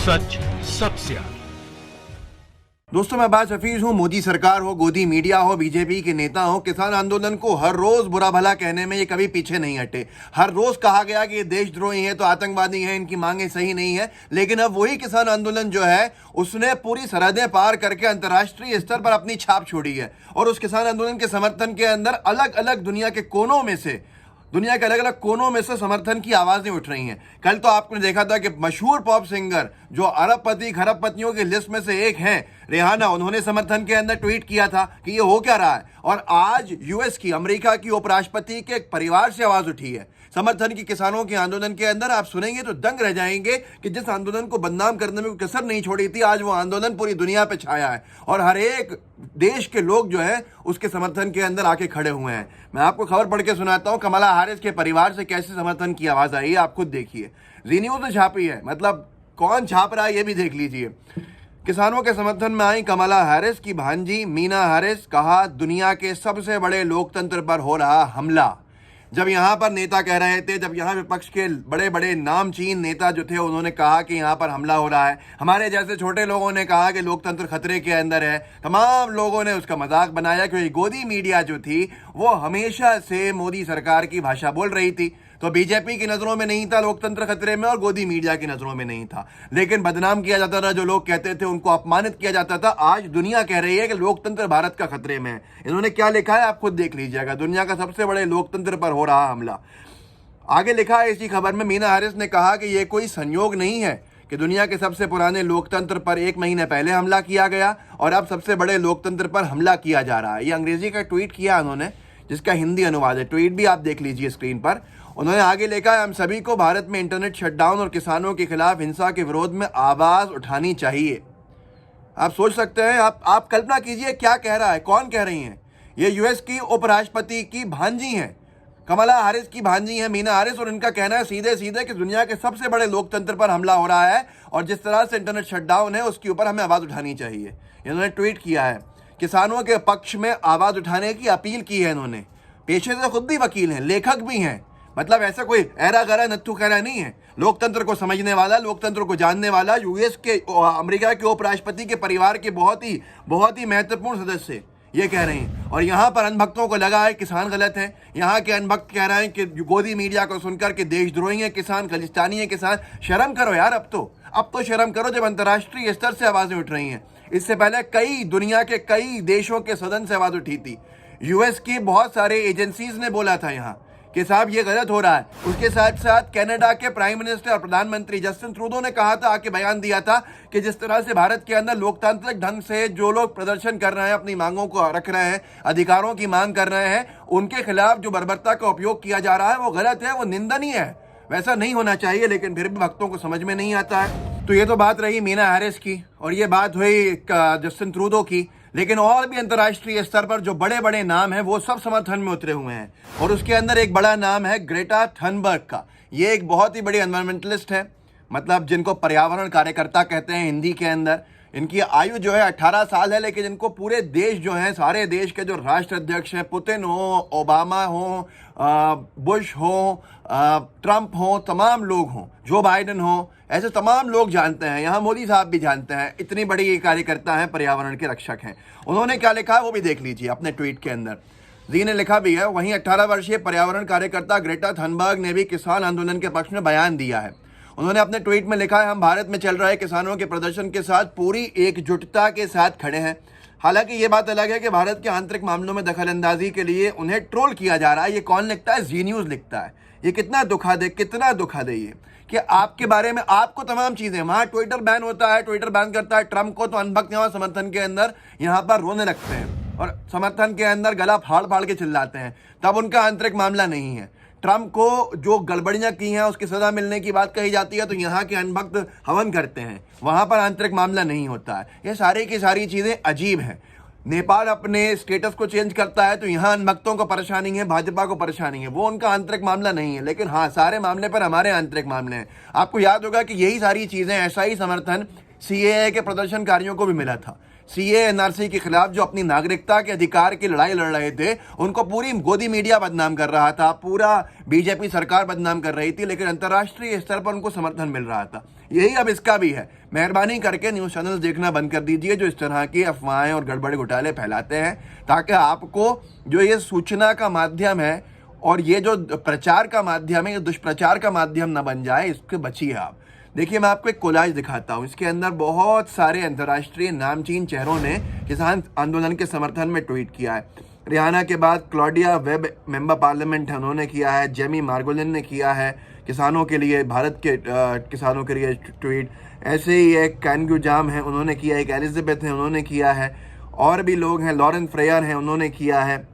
सच सबसे आगे। दोस्तों, मैं अब्बास हफीज हूं। मोदी सरकार हो, गोदी मीडिया हो, बीजेपी के नेता हो, किसान आंदोलन को हर रोज बुरा भला कहने में ये कभी पीछे नहीं हटे। हर रोज कहा गया कि ये देशद्रोही है, तो आतंकवादी है, इनकी मांगे सही नहीं है। लेकिन अब वही किसान आंदोलन जो है उसने पूरी सरहदें पार करके अंतर्राष्ट्रीय स्तर पर अपनी छाप छोड़ी है। और उस किसान आंदोलन के समर्थन के अंदर अलग अलग दुनिया के अलग अलग कोनों में से समर्थन की आवाजें उठ रही हैं। कल तो आपने देखा था कि मशहूर पॉप सिंगर जो अरबपति खरबपतियों की लिस्ट में से एक हैं, रिहाना, उन्होंने समर्थन के अंदर ट्वीट किया था कि ये हो क्या रहा है। और आज यूएस की, अमेरिका की उपराष्ट्रपति के एक परिवार से आवाज उठी है समर्थन की किसानों के आंदोलन के अंदर। आप सुनेंगे तो दंग रह जाएंगे कि जिस आंदोलन को बदनाम करने में कोई कसर नहीं छोड़ी थी, आज वो आंदोलन पूरी दुनिया पे छाया है और हर एक देश के लोग जो है उसके समर्थन के अंदर आके खड़े हुए हैं। मैं आपको खबर पढ़ के सुनाता हूं, कमला हैरिस के परिवार से कैसे समर्थन की आवाज आई है, आप खुद देखिए। जी न्यूज ने छापी है, मतलब कौन छाप रहा है ये भी देख लीजिए। किसानों के समर्थन में आई कमला हैरिस की भांजी मीना हैरिस, कहा दुनिया के सबसे बड़े लोकतंत्र पर हो रहा हमला। जब यहाँ पर नेता कह रहे थे, जब यहाँ विपक्ष के बड़े बड़े नामचीन नेता जो थे उन्होंने कहा कि यहाँ पर हमला हो रहा है, हमारे जैसे छोटे लोगों ने कहा कि लोकतंत्र खतरे के अंदर है, तमाम लोगों ने उसका मजाक बनाया क्योंकि गोदी मीडिया जो थी वो हमेशा से मोदी सरकार की भाषा बोल रही थी। तो बीजेपी की नजरों में नहीं था लोकतंत्र खतरे में और गोदी मीडिया की नजरों में नहीं था, लेकिन बदनाम किया जाता था। जो लोग कहते थे उनको अपमानित किया जाता था। आज दुनिया कह रही है कि लोकतंत्र भारत का खतरे में है। इन्होंने क्या लिखा है आप खुद देख लीजिएगा, दुनिया का सबसे बड़े लोकतंत्र पर हो रहा हमला। आगे लिखा है इसी खबर में, मीना हैरिस ने कहा कि यह कोई संयोग नहीं है कि दुनिया के सबसे पुराने लोकतंत्र पर 1 महीने पहले हमला किया गया और अब सबसे बड़े लोकतंत्र पर हमला किया जा रहा है। ये अंग्रेजी का ट्वीट किया उन्होंने, जिसका हिंदी अनुवाद है। ट्वीट भी आप देख लीजिए स्क्रीन पर। उन्होंने आगे लिखा है, हम सभी को भारत में इंटरनेट शटडाउन और किसानों के खिलाफ हिंसा के विरोध में आवाज उठानी चाहिए। आप सोच सकते हैं, आप कल्पना कीजिए क्या कह रहा है, कौन कह रही हैं। ये यूएस की उपराष्ट्रपति की भांजी हैं, कमला हैरिस की भांजी हैं मीना हैरिस, और इनका कहना है सीधे सीधे कि दुनिया के सबसे बड़े लोकतंत्र पर हमला हो रहा है और जिस तरह से इंटरनेट शटडाउन है उसके ऊपर हमें आवाज उठानी चाहिए। इन्होंने ट्वीट किया है, किसानों के पक्ष में आवाज उठाने की अपील की है इन्होंने। पेशे से खुद भी वकील हैं, लेखक भी हैं, मतलब ऐसा कोई ऐरा गरा नत्थु खैरा नहीं है। लोकतंत्र को समझने वाला, लोकतंत्र को जानने वाला, यूएस के, अमेरिका के उपराष्ट्रपति के परिवार के बहुत ही महत्वपूर्ण सदस्य ये कह रहे हैं। और यहाँ पर अनभक्तों को लगा है किसान गलत है। यहाँ के अनभक्त कह रहे हैं कि गोदी मीडिया को सुनकर के देशद्रोही है किसान, खलिस्तानी है किसान। शर्म करो यार, अब तो शर्म करो जब अंतर्राष्ट्रीय स्तर से आवाजें उठ रही हैं। इससे पहले दुनिया के कई देशों के सदन से आवाज उठी थी। यूएस की बहुत सारे एजेंसीज ने बोला था यहाँ कि साहब ये गलत हो रहा है। उसके साथ साथ कनाडा के प्राइम मिनिस्टर और प्रधानमंत्री जस्टिन ट्रूडो ने कहा था, आके बयान दिया था कि जिस तरह से भारत के अंदर लोकतांत्रिक ढंग से जो लोग प्रदर्शन कर रहे हैं, अपनी मांगों को रख रहे हैं, अधिकारों की मांग कर रहे हैं, उनके खिलाफ जो बर्बरता का उपयोग किया जा रहा है वो गलत है, वो निंदनीय है, वैसा नहीं होना चाहिए। लेकिन फिर भी भक्तों को समझ में नहीं आता है। तो ये तो बात रही मीना हैरिस की और ये बात हुई जस्टिन ट्रूडो की। लेकिन और भी अंतर्राष्ट्रीय स्तर पर जो बड़े बड़े नाम हैं वो सब समर्थन में उतरे हुए हैं और उसके अंदर एक बड़ा नाम है ग्रेटा थनबर्ग का। ये एक बहुत ही बड़ी एनवायरमेंटलिस्ट है, मतलब जिनको पर्यावरण कार्यकर्ता कहते हैं हिंदी के अंदर। इनकी आयु जो है 18 साल है, लेकिन इनको पूरे देश जो है, सारे देश के जो राष्ट्र अध्यक्ष हैं, पुतिन हो, ओबामा हो, बुश हो, ट्रंप हो, तमाम लोग हों, जो बाइडेन हो, ऐसे तमाम लोग जानते हैं। यहाँ मोदी साहब भी जानते हैं, इतनी बड़ी ये कार्यकर्ता हैं, पर्यावरण के रक्षक हैं। उन्होंने क्या लिखा है वो भी देख लीजिए अपने ट्वीट के अंदर। जी ने लिखा भी है, वहीं 18 वर्षीय पर्यावरण कार्यकर्ता ग्रेटा थनबर्ग ने भी किसान आंदोलन के पक्ष में बयान दिया है। उन्होंने अपने ट्वीट में लिखा है, हम भारत में चल रहे किसानों के प्रदर्शन के साथ पूरी एकजुटता के साथ खड़े हैं। हालांकि ये बात अलग है कि भारत के आंतरिक मामलों में दखलंदाजी के लिए उन्हें ट्रोल किया जा रहा है। ये कौन लिखता है? जी न्यूज लिखता है। ये कितना दुखा दे ये कि आपके बारे में आपको तमाम चीजें, वहां ट्विटर बैन होता है, ट्विटर बैन करता है ट्रंप को, तो अनभक्त यहाँ समर्थन के अंदर यहाँ पर रोने लगते हैं और समर्थन के अंदर गला फाड़ फाड़ के चिल्लाते हैं। तब उनका आंतरिक मामला नहीं है। ट्रंप को जो गड़बड़ियां की हैं उसकी सजा मिलने की बात कही जाती है, तो यहाँ के अनभक्त हवन करते हैं, वहां पर आंतरिक मामला नहीं होता है। ये सारी की सारी चीजें अजीब हैं। नेपाल अपने स्टेटस को चेंज करता है तो यहाँ अनभक्तों को परेशानी है, भाजपा को परेशानी है, वो उनका आंतरिक मामला नहीं है। लेकिन हाँ, सारे मामले पर हमारे आंतरिक मामले हैं। आपको याद होगा कि यही सारी चीजें, ऐसा ही समर्थन सीएए के प्रदर्शनकारियों को भी मिला था। सीए एनआरसी के खिलाफ जो अपनी नागरिकता के अधिकार की लड़ाई लड़ रहे थे, उनको पूरी गोदी मीडिया बदनाम कर रहा था, पूरा बीजेपी सरकार बदनाम कर रही थी, लेकिन अंतर्राष्ट्रीय स्तर पर उनको समर्थन मिल रहा था। यही अब इसका भी है। मेहरबानी करके न्यूज़ चैनल्स देखना बंद कर दीजिए जो इस तरह की अफवाहें और गड़बड़े घोटाले फैलाते हैं, ताकि आपको जो ये सूचना का माध्यम है और ये जो प्रचार का माध्यम है, ये दुष्प्रचार का माध्यम न बन जाए, इसके बचिए आप। देखिए, मैं आपको एक कोलाज दिखाता हूँ। इसके अंदर बहुत सारे अंतर्राष्ट्रीय नामचीन चेहरों ने किसान आंदोलन के समर्थन में ट्वीट किया है। रिहाना के बाद क्लॉडिया वेब मेंबर पार्लियामेंट है, उन्होंने किया है। जेमी मार्गोलिन ने किया है किसानों के लिए, भारत के किसानों के लिए ट्वीट। ऐसे ही एक कैनग्यू जाम है, उन्होंने किया। एक एलिजाबेथ है, उन्होंने किया है। और भी लोग हैं, लॉरेन फ्रेयर हैं, उन्होंने किया है।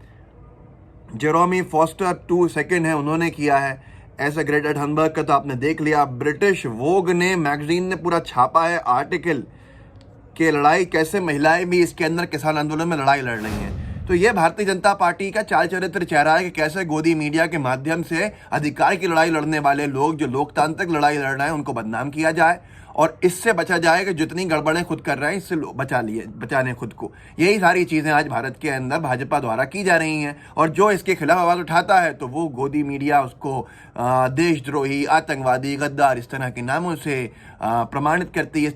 जेरोमी फॉस्टर 2 है, उन्होंने किया है। ऐसा ग्रेटा थनबर्ग का तो आपने देख लिया। ब्रिटिश वोग ने मैगजीन ने पूरा छापा है आर्टिकल कि लड़ाई कैसे महिलाएं भी इसके अंदर किसान आंदोलन में लड़ाई लड़ रही हैं। तो ये भारतीय जनता पार्टी का चाल चरित्र चेहरा है कि कैसे गोदी मीडिया के माध्यम से अधिकार की लड़ाई लड़ने वाले लोग, जो लोकतांत्रिक लड़ाई लड़ रहे हैं, उनको बदनाम किया जाए और इससे बचा जाए कि जितनी गड़बड़ें खुद कर रहे हैं, इससे बचाने खुद को। यही सारी चीज़ें आज भारत के अंदर भाजपा द्वारा की जा रही हैं। और जो इसके खिलाफ आवाज़ उठाता है तो वो गोदी मीडिया उसको देशद्रोही, आतंकवादी, गद्दार इस तरह के नामों से प्रमाणित करती है,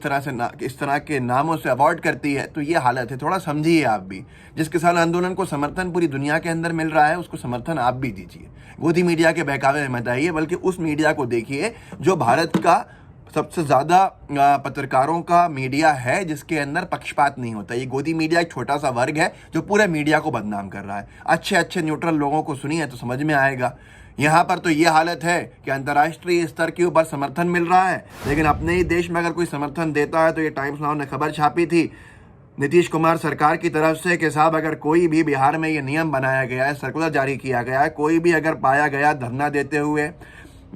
इस तरह के नामों से अवॉइड करती है। तो ये हालत है, थोड़ा समझिए आप भी। जिस किसान आंदोलन को समर्थन पूरी दुनिया के अंदर मिल रहा है, उसको समर्थन आप भी दीजिए। गोदी मीडिया के बहकावे में मत आइए, बल्कि उस मीडिया को देखिए जो भारत का सबसे ज़्यादा पत्रकारों का मीडिया है, जिसके अंदर पक्षपात नहीं होता। ये गोदी मीडिया एक छोटा सा वर्ग है जो पूरे मीडिया को बदनाम कर रहा है। अच्छे न्यूट्रल लोगों को सुनिए तो समझ में आएगा। यहाँ पर तो ये हालत है कि अंतर्राष्ट्रीय स्तर के ऊपर समर्थन मिल रहा है, लेकिन अपने ही देश में अगर कोई समर्थन देता है तो ये टाइम्स नाउ ने खबर छापी थी नीतीश कुमार सरकार की तरफ से कि साहब, अगर कोई भी बिहार में ये नियम बनाया गया है, सर्कुलर जारी किया गया है, कोई भी अगर पाया गया धरना देते हुए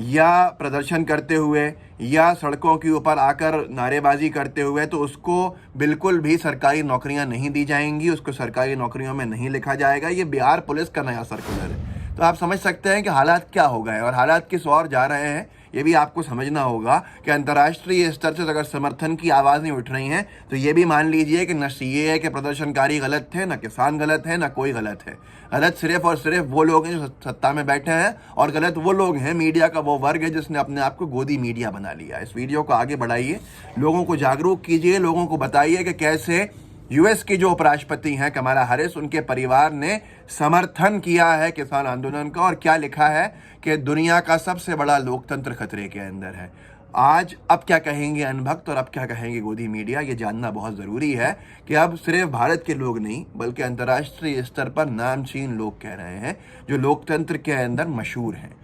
या प्रदर्शन करते हुए या सड़कों के ऊपर आकर नारेबाजी करते हुए, तो उसको बिल्कुल भी सरकारी नौकरियां नहीं दी जाएंगी, उसको सरकारी नौकरियों में नहीं लिखा जाएगा। ये बिहार पुलिस का नया सर्कुलर है। तो आप समझ सकते हैं कि हालात क्या हो गए और हालात किस ओर जा रहे हैं। ये भी आपको समझना होगा कि अंतर्राष्ट्रीय स्तर से अगर समर्थन की आवाज़ नहीं उठ रही हैं, तो ये भी मान लीजिए कि न सीएए के प्रदर्शनकारी गलत थे, न किसान गलत है, न कोई गलत है। गलत सिर्फ और सिर्फ वो लोग हैं जो सत्ता में बैठे हैं, और गलत वो लोग हैं, मीडिया का वो वर्ग है जिसने अपने आप को गोदी मीडिया बना लिया। इस वीडियो को आगे बढ़ाइए, लोगों को जागरूक कीजिए, लोगों को बताइए कि कैसे यूएस की जो उपराष्ट्रपति हैं कमला हैरिस, उनके परिवार ने समर्थन किया है किसान आंदोलन का, और क्या लिखा है कि दुनिया का सबसे बड़ा लोकतंत्र खतरे के अंदर है। आज अब क्या कहेंगे अनभक्त और अब क्या कहेंगे गोदी मीडिया, ये जानना बहुत ज़रूरी है कि अब सिर्फ भारत के लोग नहीं, बल्कि अंतर्राष्ट्रीय स्तर पर नामचीन लोग कह रहे हैं जो लोकतंत्र के अंदर मशहूर हैं।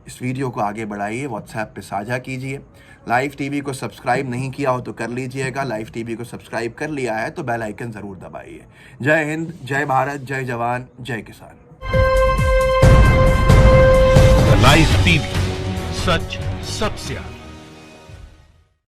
इस वीडियो को आगे बढ़ाइए, व्हाट्सएप पे साझा कीजिए। लाइव टीवी को सब्सक्राइब नहीं किया हो तो कर लीजिएगा। लाइव टीवी को सब्सक्राइब कर लिया है तो बेल आइकन ज़रूर दबाइए। जय हिंद, जय भारत, जय जवान, जय किसान। लाइव टीवी, सच सबसे आगे।